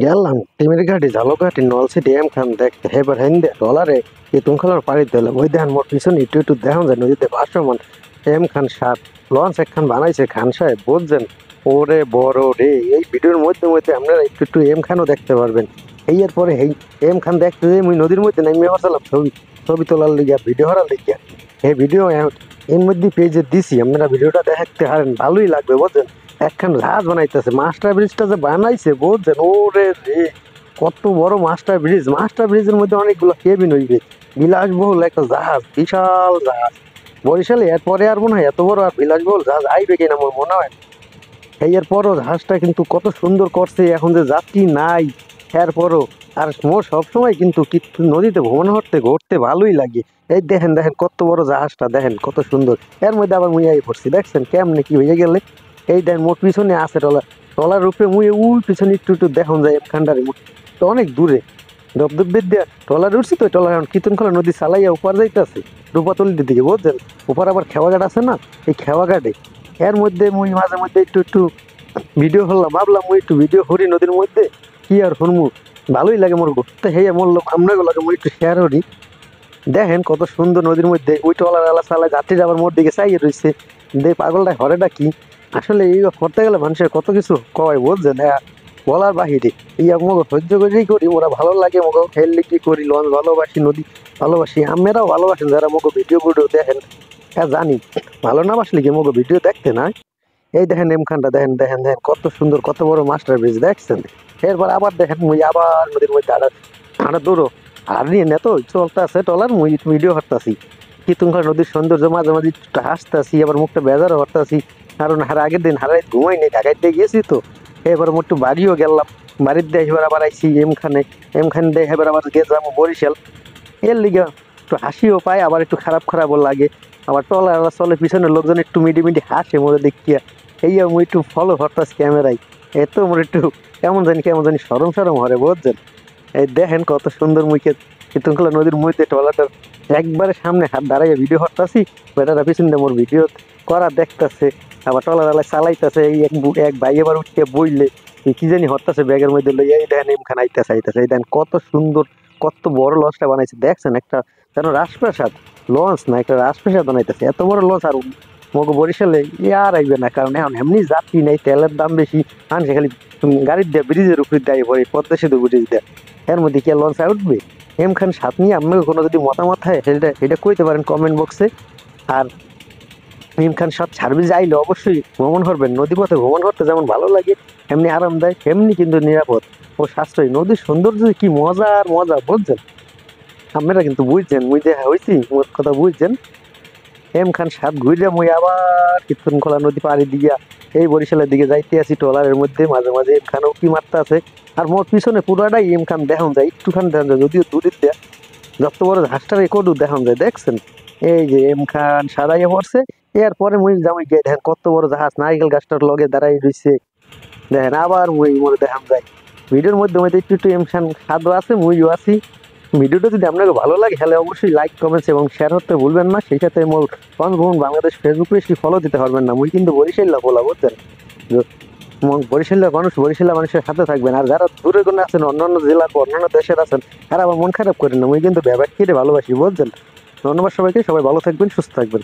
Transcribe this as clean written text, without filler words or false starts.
গেলাম টিমের গাড়ি ঝালকাঠি নলছিটি এম খান দেখতে হেবার হেন্দে ডলারে কি তুমি খেলার পাড়ি দিলে ওই দেখেন মোর পিছনে একটু একটু দেখুন যায় নদীতে ভাসমান এম খান সাত লঞ্চ একখান বানাইছে খান সাহেব বুঝছেন। ওরে বড় রে, এই ভিডিওর মধ্যে মধ্যে আপনারা একটু একটু এম খানও দেখতে পারবেন। এই এর পরে এই এম খান দেখতে যে মুই নদীর মধ্যে নেমে পারছিলাম ছবি ছবি তোলার লিগিয়া ভিডিও করার লিগিয়া। এই ভিডিও এর মধ্যে পেজে দিছি, আপনারা ভিডিওটা দেখতে পারেন, ভালোই লাগবে বুঝছেন। একখান জাহাজ বানাইতেছে, মাস্টার ব্রিজটা যে বানাইছে বুঝছেন, ওরে রে কত বড় মাস্টার ব্রিজ। মাস্টার ব্রিজের মধ্যে অনেকগুলো কেবিন হইবে, বিলাসবহুল একটা জাহাজ, বিশাল জাহাজ। বরিশালে এরপরে আর মনে হয় এত বড় আর বিলাসবহুল জাহাজ আইবে কিনা আমার মনে হয়। এই এরপরও জাহাজটা কিন্তু কত সুন্দর করছে, এখন যে যাত্রী নাই এরপরও। আর মোর সবসময় কিন্তু নদীতে ভ্রমণ করতে ঘুরতে ভালোই লাগে। এই দেখেন দেখেন কত বড় জাহাজটা, দেখেন কত সুন্দর। এর মধ্যে আবার মুই আই পড়ছি, দেখছেন কেমনে কি হয়ে গেলে। এই দেখেন মোট পিছনে আছে টলার, টলার উপরে মুই ওই পিছনে একটু একটু দেখুন যায় এখানটারে তো অনেক দূরে দপদপ বিদ্যা টলার উঠছি তো। টলার এখন কীর্তনখোলা নদী চালাইয়া উপার যাইতেছে রূপাতলির দিকে বুঝছেন। উপার আবার খেওয়াঘাট আছে না, এই খেওয়াঘাটে এর মধ্যে মুই মাঝে মধ্যে একটু একটু ভিডিও করলাম, ভাবলাম মুই একটু ভিডিও করি নদীর মধ্যে, কি আর শুনমু, ভালোই লাগে মোর ঘুরতে। হেয়ে মরলাম আমরা লাগে মুই একটু শেয়ার করি। দেখেন কত সুন্দর নদীর মধ্যে ওই টলার আলা চালায়, যাত্রীরা আবার মোর দিকে চাইয়ে রয়েছে, দে পাগলটা হরেটা কি। আসলে এই করতে গেলে মানুষের কত কিছু কয় বুঝছেন, বলার বাহিরে। এই মগ সহ্য করেই করি, ওরা ভালো লাগে মগ খেললে কি করি, লঞ্চ ভালোবাসি, নদী ভালোবাসি, আমরাও ভালোবাসেন যারা মগ ভিডিও ভিডিও দেখেন। হ্যাঁ জানি, ভালো না বাসলে কি মগ ভিডিও দেখতে না। এই দেখেন এমখানটা দেখেন দেখেন দেখেন কত সুন্দর, কত বড় মাস্টার ব্রিজ দেখছেন। এরপর আবার দেখেন মুই আবার নদীর মধ্যে আড়া দৌড়ো আর নিয়ে নেতো চলতে আছে টলার, মুই ভিডিও করতেছি। কীর্তনখোলা নদীর সৌন্দর্য মাঝে মাঝে একটু হাসতেছি, আবার মুখটা বেজারও করতেছি, কারণ আগের দিন হারাই ঘুমাই নেই, ঢাকাইতে গিয়েছি তো। এবার একটু বাড়িও গেলাম, বাড়ির দিয়ে এবার আবার আইসি এমখানে দিয়ে এবার আবার গে যাবো বরিশাল। এর লিগে একটু হাসিও পায়, আবার একটু খারাপ খারাপও লাগে। আবার টলার চলে পিছনে লোকজন একটু মিডি মিডি হাসে মোড়ে দেখিয়া। এই মুই একটু ফলো করতাস ক্যামেরায়, এত মোর একটু কেমন জানি সরম সরম হরে বুঝছেন। এই দেখেন কত সুন্দর মুখে কীর্তনখোলা নদীর মধ্যে ট্রলারটার একবারে সামনে হাত দাঁড়াইয়া ভিডিও করতেছি, বেটারা পিছন দিয়ে মোর ভিডিও করা দেখতেছে। আবার ট্রলার আলা চালাইতেছে, এই এক ভাই এবার উঠে বইলে কি জানি হরতাছে ব্যাগের মধ্যে লইয়া। এই দেখেন এমখান আইতাছে আইতাছে, এই দেখেন কত সুন্দর, কত বড় লঞ্চটা বানাইছে দেখছেন। একটা যেন রাজপ্রাসাদ লঞ্চ না, একটা রাজপ্রাসাদ বানাইতেছে, এত বড় লঞ্চ আর মগ বরিশালে আর আইবে না, কারণ এখন এমনি যাত্রী নেই, তেলের দাম বেশি। আনছে খালি গাড়ির দিয়ে ব্রিজের উপরে দেয় পরে পদ্মা সেতু ব্রিজ দেয়, এর মধ্যে কি আর লঞ্চ উঠবে। এমখান সাত নিয়ে আপনাকে কোনো যদি মতামত হয় সেটা কইতে পারেন কমেন্ট বক্সে। আর এমখান সাত সার্ভিস আইলে অবশ্যই ভ্রমণ করবেন। নদীপথে ভ্রমণ করতে যেমন ভালো লাগে, এমনি আরামদায়ক, এমনি কিন্তু নিরাপদ ও সাশ্রয়ী। নদীর সৌন্দর্য কি মজা আর মজা বুঝছেন। আপনারা কিন্তু বুঝছেন, মুই দেখা হয়েছি মোর কথা বুঝছেন। এমখান সাত ঘুরে মুই আবার কীর্তনখোলা নদী পাড়ি দিয়া এই বরিশালের দিকে যাইতে আছি ট্রলারের মধ্যে। মাঝে মাঝে এমখানেও কি মারতে আছে, আর মোর পিছনে পুরাটাই এমখান দেখান যায়, একটুখানি দেখান যায়, যদিও দূরের দেয়া যত বড় ঘাসটার একটু দেখান যায় দেখছেন। এই যে এমখান সারাইয়া পড়ছে, এরপরে মুই জামাই গিয়ে দেখেন কত বড় জাহাজ নারিকেল গাছটার লগে দাঁড়াই রয়েছে। দেখেন আবার মুই মোরে দেখান যায় ভিডিওর মধ্যে মধ্যে একটু একটু এমখান স্বাদও আছে, মুইও আছি। ভিডিওটা যদি আপনাকে ভালো লাগে তাহলে অবশ্যই লাইক কমেন্টস এবং শেয়ার করতে ভুলবেন না। সেই সাথে মোর ভ্রমণ বাংলাদেশ ফেসবুক পেজটি ফলো দিতে পারবেন না। মুই কিন্তু বরিশাল্লা বলা বুঝছেন, বরিশাল্লা মানুষ বরিশাল্লা মানুষের সাথে থাকবেন। আর যারা দূরে কোনো আছেন, অন্যান্য জেলার অন্যান্য দেশের আছেন, তারা আবার মন খারাপ করেন না, মুই কিন্তু ব্যবহার খেয়ে ভালোবাসি বুঝছেন। ধন্যবাদ সবাইকে, সবাই ভালো থাকবেন, সুস্থ থাকবেন।